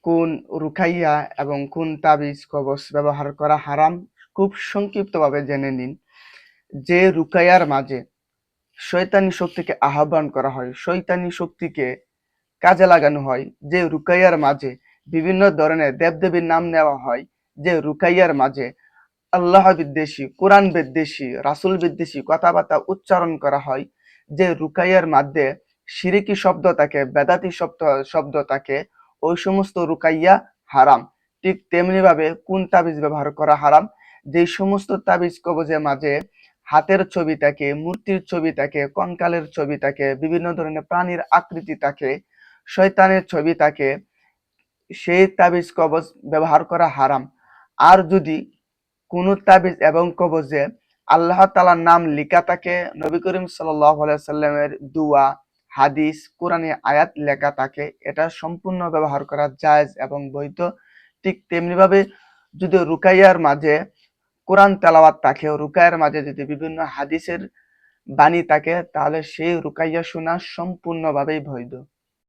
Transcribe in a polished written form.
কোন রুকাইয়া এবং কোন তাবিজ কবচ ব্যবহার করা হারাম খুব সংক্ষিপ্তভাবে জেনে নিন। যে রুকাইয়ার মাঝে শয়তানি শক্তিকে আহ্বান করা হয়, শয়তানি শক্তিকে কাজে লাগানো হয়, যে রুকাইয়ার মাঝে বিভিন্ন ধরনের দেবদেবীর নাম নেওয়া হয়, যে রুকাইয়ার মাঝে আল্লাহ বিদ্বেষী, কোরআন বিদ্বেষী, রাসূল বিদ্বেষী কথাবার্তা উচ্চারণ করা হয়, যে রুকাইয়ার মধ্যে শিরকি শব্দ থাকে, বেদাতি শব্দ থাকে, ওই সমস্ত রুকাইয়া হারাম। ঠিক তেমনি ভাবে কোন তাবিজ ব্যবহার করা হারাম, যে সমস্ত তাবিজ কবজের মাঝে হাতের ছবি থাকে, মূর্তির ছবি থাকে, কঙ্কালের ছবি থাকে, বিভিন্ন ধরনের প্রাণীর আকৃতি থাকে, শয়তানের ছবি থাকে, সেই তাবিজ কবজ ব্যবহার করা হারাম। আর যদি কোন তাবিজ এবং কবজে আল্লাহ তাআলার নাম লেখা থাকে, নবী করিম সাল্লাল্লাহু আলাইহি সাল্লামের দুআ, হাদিস, কোরআনে আয়াত লেখা থাকে, এটা সম্পূর্ণ ব্যবহার করা জায়েজ এবং বৈধ। ঠিক তেমনি ভাবে যদি রুকাইয়ার মাঝে কোরআন তেলাওয়াত থাকে, রুকাইয়ার মাঝে যদি বিভিন্ন হাদিসের বাণী থাকে, তাহলে সেই রুকাইয়া শোনা সম্পূর্ণভাবেই বৈধ।